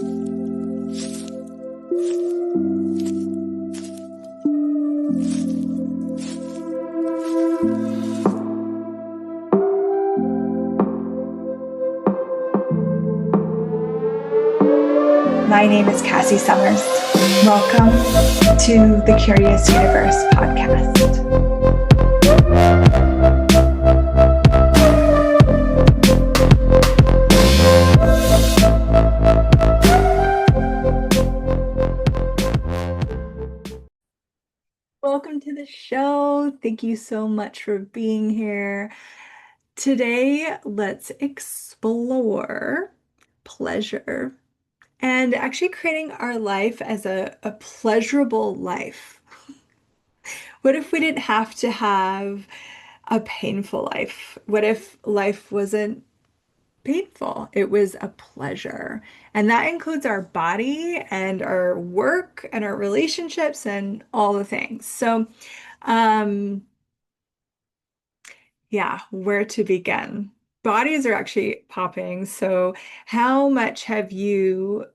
My name is Cassy Summers. Welcome to the Curious Universe podcast. Welcome to the show. Thank you so much for being here. Today, let's explore pleasure and actually creating our life as a pleasurable life. What if we didn't have to have a painful life? What if life wasn't painful? It was a pleasure. And that includes our body and our work and our relationships and all the things. So, um, yeah, where to begin? Bodies are actually popping. So, how much have you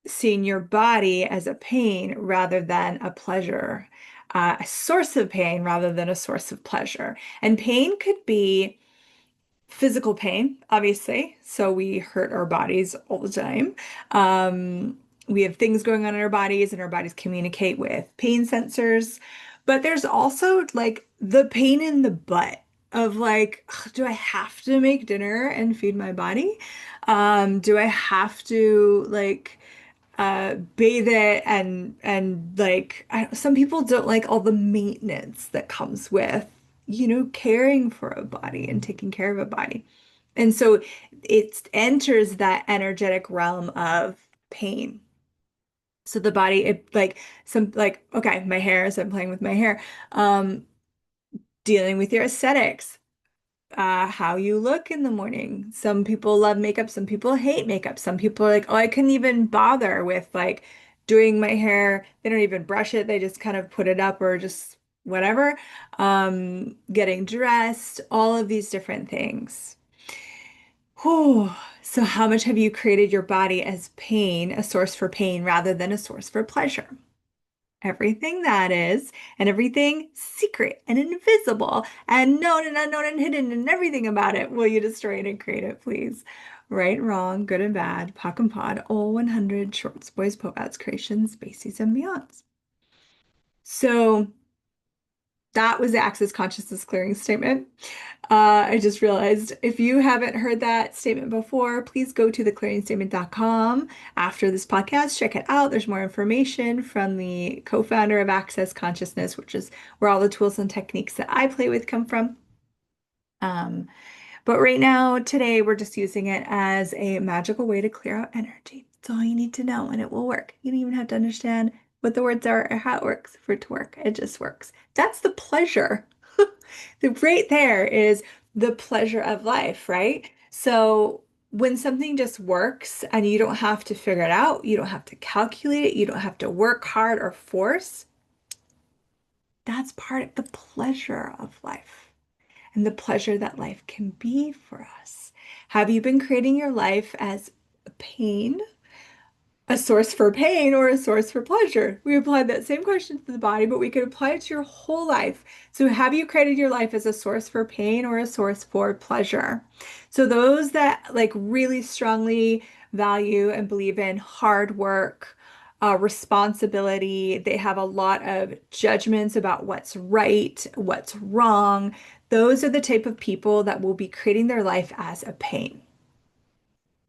seen your body as a pain rather than a pleasure, a source of pain rather than a source of pleasure? And pain could be physical pain, obviously. So we hurt our bodies all the time. We have things going on in our bodies, and our bodies communicate with pain sensors. But there's also like the pain in the butt of like, ugh, do I have to make dinner and feed my body? Do I have to like bathe it and like some people don't like all the maintenance that comes with, caring for a body and taking care of a body. And so it enters that energetic realm of pain. So the body, it like some like, okay, my hair, so I'm playing with my hair, um, dealing with your aesthetics, how you look in the morning. Some people love makeup, some people hate makeup. Some people are like, oh, I couldn't even bother with like doing my hair. They don't even brush it. They just kind of put it up or just whatever. Getting dressed, all of these different things. Whew. So how much have you created your body as pain, a source for pain rather than a source for pleasure? Everything that is, and everything secret and invisible and known and unknown and hidden and everything about it. Will you destroy it and create it, please? Right, wrong, good and bad, POC and pod, all 100 shorts, boys, povats, creations, spacies, and beyonds. So that was the Access Consciousness Clearing Statement. I just realized if you haven't heard that statement before, please go to theclearingstatement.com after this podcast. Check it out. There's more information from the co-founder of Access Consciousness, which is where all the tools and techniques that I play with come from. Um, but right now, today, we're just using it as a magical way to clear out energy. It's all you need to know, and it will work. You don't even have to understand what the words are or how it works for it to work. It just works. That's the pleasure. The right there is the pleasure of life, right? So when something just works and you don't have to figure it out, you don't have to calculate it, you don't have to work hard or force, that's part of the pleasure of life and the pleasure that life can be for us. Have you been creating your life as pain, a source for pain, or a source for pleasure? We applied that same question to the body, but we could apply it to your whole life. So have you created your life as a source for pain or a source for pleasure? So those that like really strongly value and believe in hard work, responsibility, they have a lot of judgments about what's right, what's wrong. Those are the type of people that will be creating their life as a pain.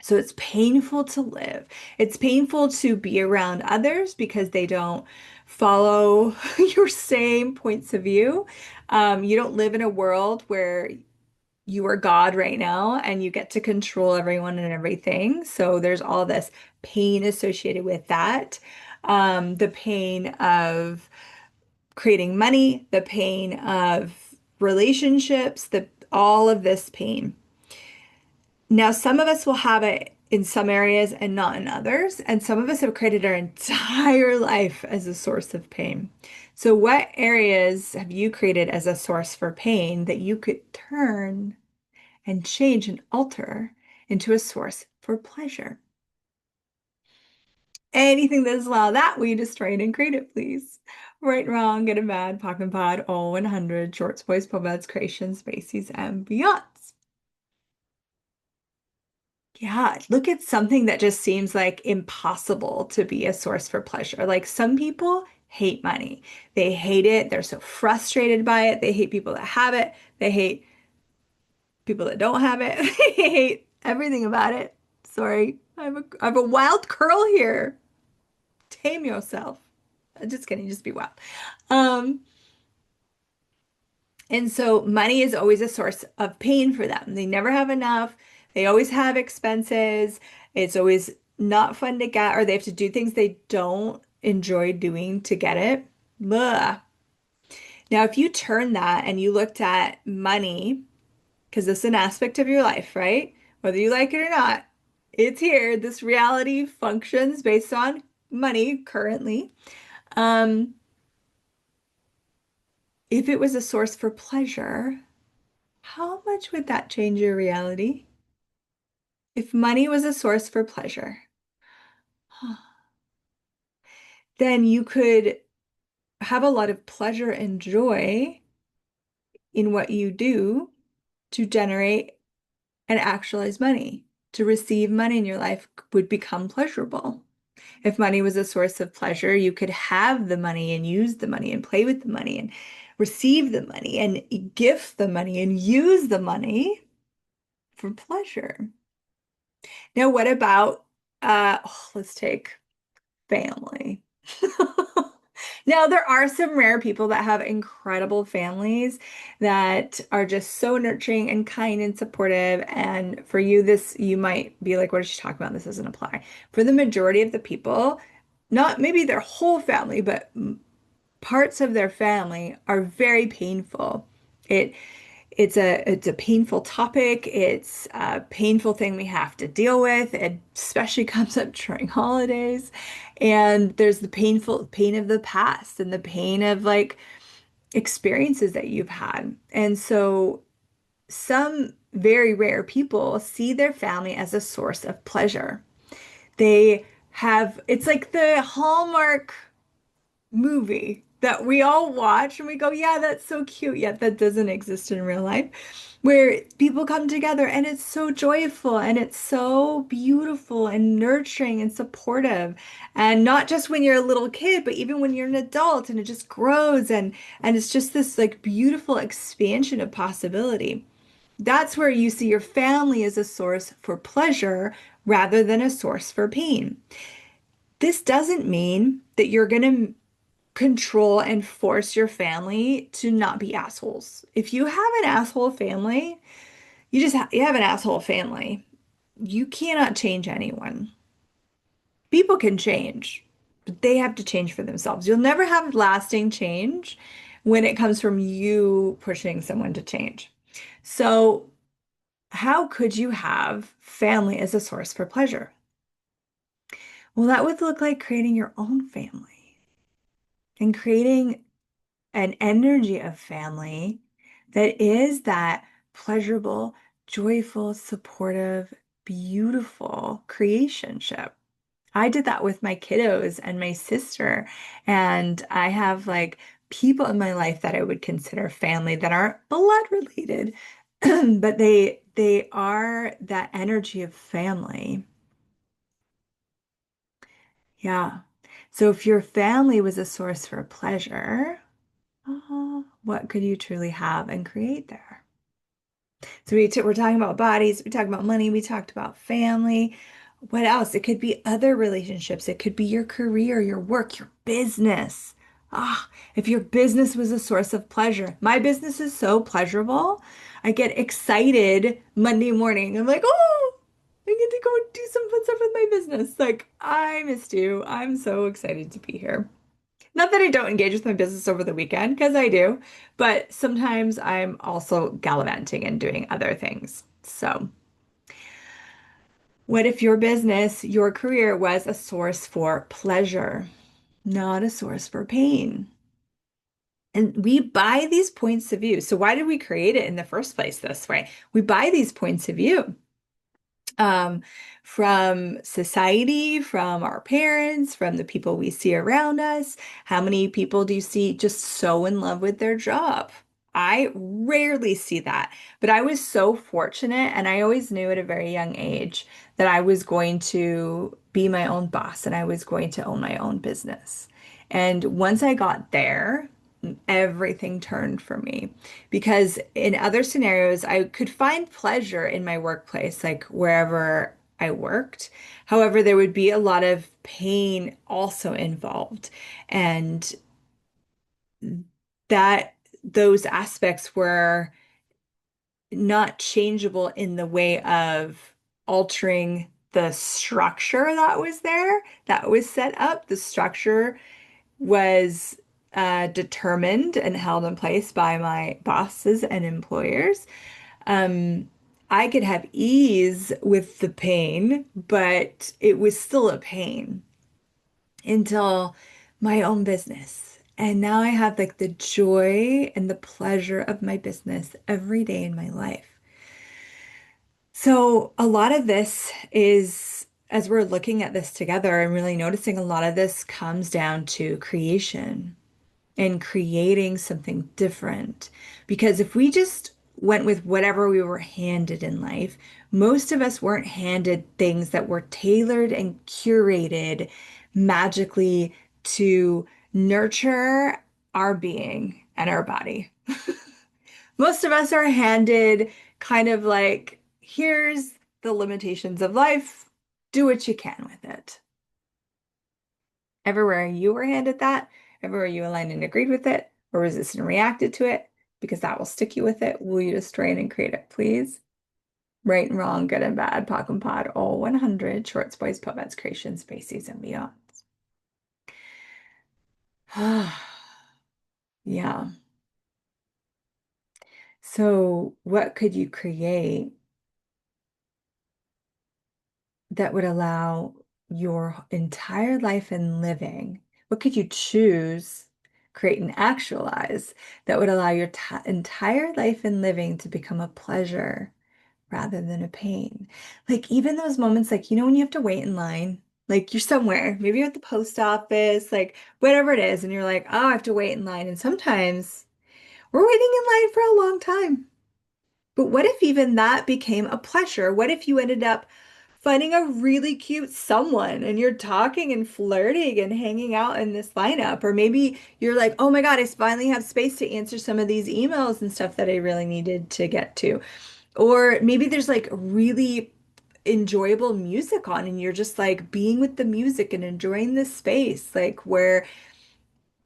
So it's painful to live. It's painful to be around others because they don't follow your same points of view. You don't live in a world where you are God right now and you get to control everyone and everything. So there's all this pain associated with that. The pain of creating money, the pain of relationships, all of this pain. Now, some of us will have it in some areas and not in others. And some of us have created our entire life as a source of pain. So, what areas have you created as a source for pain that you could turn and change and alter into a source for pleasure? Anything that is allowed that, will you destroy it and create it, please? Right, wrong, good and bad, POC and pod, all 100, shorts, boys, poets, creations, species, and beyonds. Yeah, look at something that just seems like impossible to be a source for pleasure. Like some people hate money. They hate it. They're so frustrated by it. They hate people that have it. They hate people that don't have it. They hate everything about it. Sorry, I have a wild curl here. Tame yourself. Just kidding, just be wild. Um, and so money is always a source of pain for them. They never have enough. They always have expenses. It's always not fun to get, or they have to do things they don't enjoy doing to get it. Blah. Now, if you turn that and you looked at money, because this is an aspect of your life, right? Whether you like it or not, it's here. This reality functions based on money currently. Um, if it was a source for pleasure, how much would that change your reality? If money was a source for pleasure, then you could have a lot of pleasure and joy in what you do to generate and actualize money. To receive money in your life would become pleasurable. If money was a source of pleasure, you could have the money and use the money and play with the money and receive the money and gift the money and use the money for pleasure. Now, what about let's take family. Now, there are some rare people that have incredible families that are just so nurturing and kind and supportive. And for you, this, you might be like, what is she talking about? This doesn't apply. For the majority of the people, not maybe their whole family, but parts of their family are very painful. It it's a painful topic. It's a painful thing we have to deal with. It especially comes up during holidays. And there's the painful pain of the past and the pain of like experiences that you've had. And so some very rare people see their family as a source of pleasure. They have, it's like the Hallmark movie that we all watch and we go, yeah, that's so cute, yet that doesn't exist in real life, where people come together and it's so joyful and it's so beautiful and nurturing and supportive. And not just when you're a little kid, but even when you're an adult and it just grows and it's just this like beautiful expansion of possibility. That's where you see your family as a source for pleasure rather than a source for pain. This doesn't mean that you're going to control and force your family to not be assholes. If you have an asshole family, you have an asshole family. You cannot change anyone. People can change, but they have to change for themselves. You'll never have lasting change when it comes from you pushing someone to change. So, how could you have family as a source for pleasure? Well, that would look like creating your own family and creating an energy of family that is that pleasurable, joyful, supportive, beautiful creationship. I did that with my kiddos and my sister, and I have like people in my life that I would consider family that aren't blood related, but they are that energy of family. Yeah. So if your family was a source for pleasure, what could you truly have and create there? So we're talking about bodies, we talked about money, we talked about family. What else? It could be other relationships. It could be your career, your work, your business. If your business was a source of pleasure. My business is so pleasurable. I get excited Monday morning. I'm like, oh, I get to go do some fun stuff with my business. Like, I missed you. I'm so excited to be here. Not that I don't engage with my business over the weekend, because I do, but sometimes I'm also gallivanting and doing other things. So, what if your business, your career was a source for pleasure, not a source for pain? And we buy these points of view. So, why did we create it in the first place this way? We buy these points of view. um, from society, from our parents, from the people we see around us. How many people do you see just so in love with their job? I rarely see that, but I was so fortunate, and I always knew at a very young age that I was going to be my own boss and I was going to own my own business. And once I got there, everything turned for me because in other scenarios, I could find pleasure in my workplace, like wherever I worked. However, there would be a lot of pain also involved. And that those aspects were not changeable in the way of altering the structure that was there, that was set up. The structure was determined and held in place by my bosses and employers. Um, I could have ease with the pain, but it was still a pain until my own business. And now I have like the joy and the pleasure of my business every day in my life. So a lot of this is, as we're looking at this together, I'm really noticing a lot of this comes down to creation and creating something different. Because if we just went with whatever we were handed in life, most of us weren't handed things that were tailored and curated magically to nurture our being and our body. Most of us are handed kind of like, here's the limitations of life, do what you can with it. Everywhere you were handed that, everywhere you aligned and agreed with it, or resisted and reacted to it, because that will stick you with it. Will you destroy it and create it, please? Right and wrong, good and bad, POC and pod, all 100 shorts, boys, puppets, creations, species, and beyond. Yeah. So, what could you create that would allow your entire life and living? What could you choose, create, and actualize that would allow your entire life and living to become a pleasure rather than a pain? Like, even those moments, like, when you have to wait in line, like you're somewhere, maybe you're at the post office, like whatever it is, and you're like, oh, I have to wait in line. And sometimes we're waiting in line for a long time. But what if even that became a pleasure? What if you ended up finding a really cute someone and you're talking and flirting and hanging out in this lineup? Or maybe you're like, oh my God, I finally have space to answer some of these emails and stuff that I really needed to get to. Or maybe there's like really enjoyable music on and you're just like being with the music and enjoying this space, like where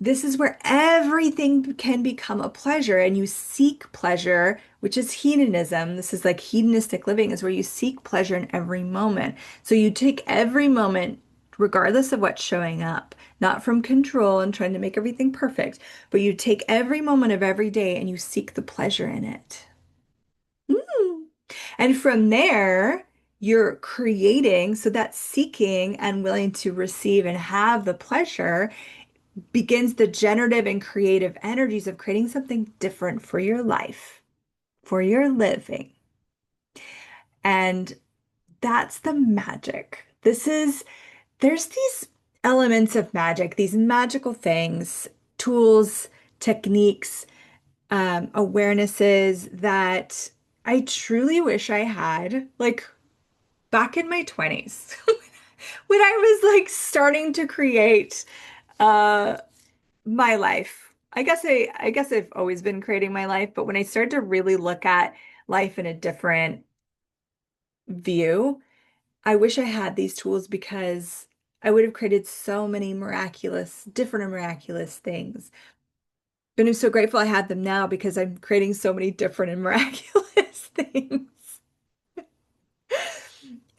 this is where everything can become a pleasure and you seek pleasure, which is hedonism. This is like hedonistic living, is where you seek pleasure in every moment. So you take every moment, regardless of what's showing up, not from control and trying to make everything perfect, but you take every moment of every day and you seek the pleasure in it. Mm. And from there, you're creating, so that seeking and willing to receive and have the pleasure begins the generative and creative energies of creating something different for your life, for your living. And that's the magic. There's these elements of magic, these magical things, tools, techniques, awarenesses that I truly wish I had, like back in my 20s, when I was like starting to create. Uh, my life. I guess I've always been creating my life, but when I started to really look at life in a different view, I wish I had these tools because I would have created so many miraculous, different and miraculous things. And I'm so grateful I had them now because I'm creating so many different and miraculous things.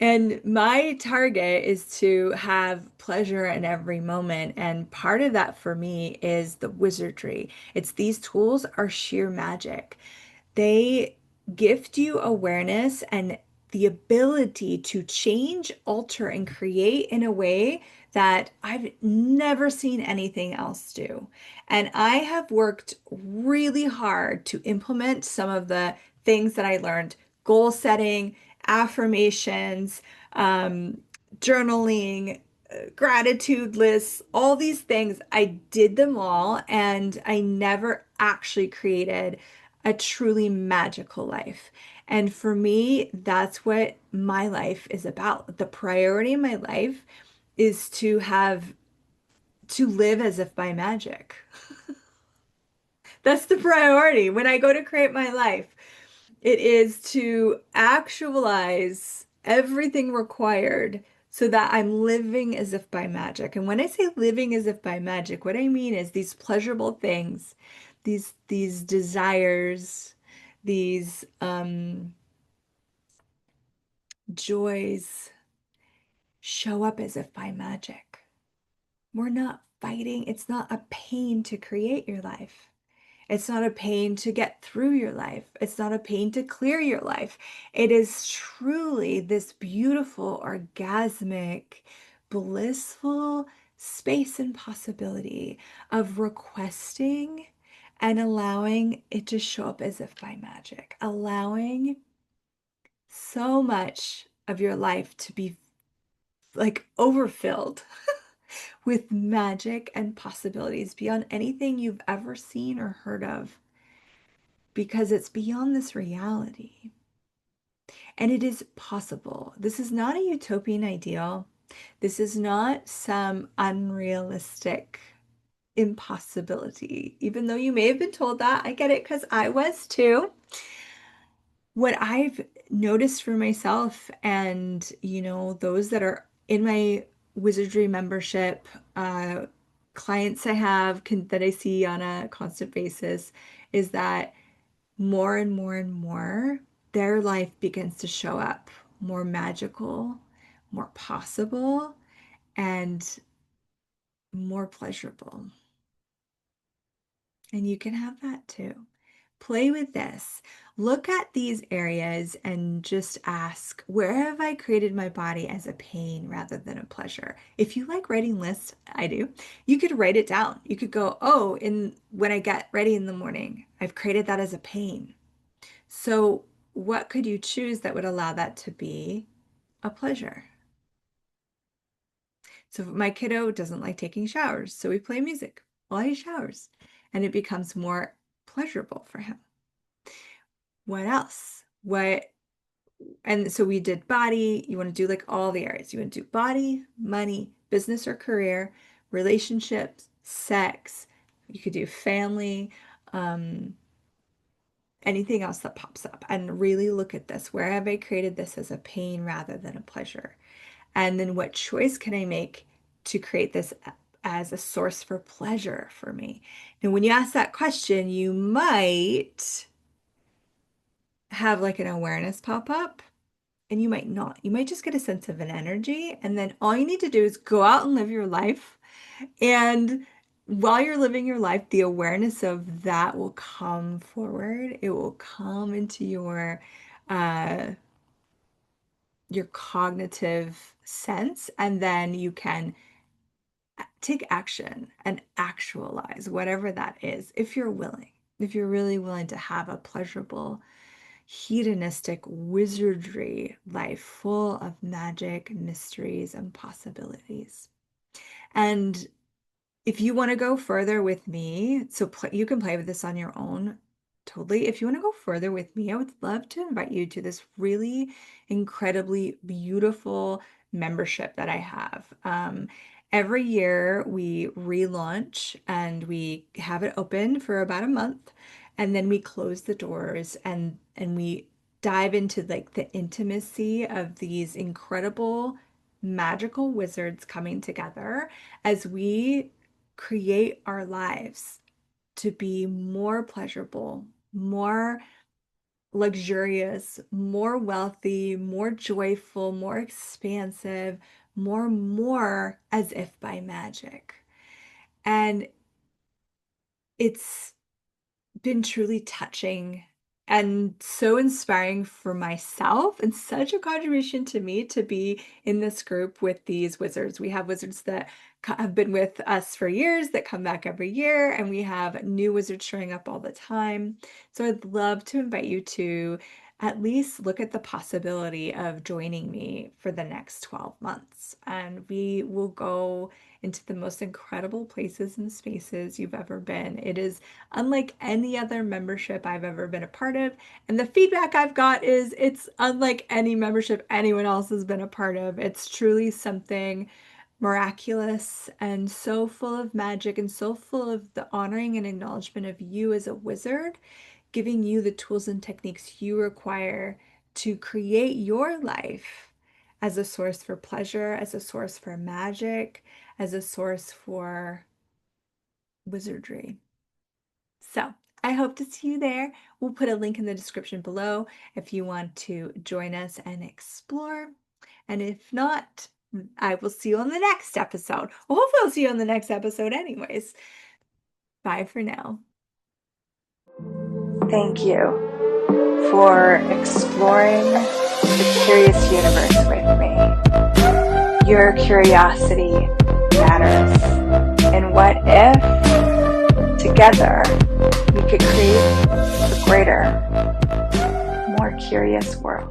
And my target is to have pleasure in every moment. And part of that for me is the wizardry. It's these tools are sheer magic. They gift you awareness and the ability to change, alter, and create in a way that I've never seen anything else do. And I have worked really hard to implement some of the things that I learned, goal setting, affirmations, um, journaling, gratitude lists, all these things. I did them all, and I never actually created a truly magical life. And for me, that's what my life is about. The priority in my life is to live as if by magic. That's the priority. When I go to create my life, it is to actualize everything required so that I'm living as if by magic. And when I say living as if by magic, what I mean is these pleasurable things, these desires, these joys show up as if by magic. We're not fighting. It's not a pain to create your life. It's not a pain to get through your life. It's not a pain to clear your life. It is truly this beautiful, orgasmic, blissful space and possibility of requesting and allowing it to show up as if by magic, allowing so much of your life to be like overfilled with magic and possibilities beyond anything you've ever seen or heard of, because it's beyond this reality. And it is possible. This is not a utopian ideal. This is not some unrealistic impossibility. Even though you may have been told that, I get it because I was too. What I've noticed for myself and, those that are in my wizardry membership, uh, clients I have that I see on a constant basis, is that more and more and more, their life begins to show up more magical, more possible, and more pleasurable. And you can have that too. Play with this. Look at these areas and just ask, where have I created my body as a pain rather than a pleasure? If you like writing lists, I do, you could write it down. You could go, oh, when I get ready in the morning, I've created that as a pain. So, what could you choose that would allow that to be a pleasure? So, my kiddo doesn't like taking showers, so we play music while he showers, and it becomes more pleasurable for him. What else? And so we did body. You want to do like all the areas. You want to do body, money, business or career, relationships, sex. You could do family, um, anything else that pops up, and really look at this. Where have I created this as a pain rather than a pleasure? And then what choice can I make to create this as a source for pleasure for me? And when you ask that question, you might have like an awareness pop up, and you might not. You might just get a sense of an energy. And then all you need to do is go out and live your life. And while you're living your life, the awareness of that will come forward. It will come into uh, your cognitive sense, and then you can take action and actualize whatever that is, if you're willing, if you're really willing to have a pleasurable, hedonistic wizardry life full of magic, mysteries, and possibilities. And if you want to go further with me, so you can play with this on your own. Totally. If you want to go further with me, I would love to invite you to this really incredibly beautiful membership that I have. Every year we relaunch and we have it open for about a month, and then we close the doors, and we dive into like the intimacy of these incredible magical wizards coming together as we create our lives to be more pleasurable, more luxurious, more wealthy, more joyful, more expansive, more as if by magic. And it's been truly touching and so inspiring for myself, and such a contribution to me to be in this group with these wizards. We have wizards that have been with us for years that come back every year, and we have new wizards showing up all the time. So I'd love to invite you to at least look at the possibility of joining me for the next 12 months. And we will go into the most incredible places and spaces you've ever been. It is unlike any other membership I've ever been a part of. And the feedback I've got is it's unlike any membership anyone else has been a part of. It's truly something miraculous and so full of magic and so full of the honoring and acknowledgement of you as a wizard, giving you the tools and techniques you require to create your life as a source for pleasure, as a source for magic, as a source for wizardry. So I hope to see you there. We'll put a link in the description below if you want to join us and explore. And if not, I will see you on the next episode. Well, hopefully I'll see you on the next episode anyways. Bye for now. Thank you for exploring the curious universe with me. Your curiosity matters. And what if together we could create a greater, more curious world?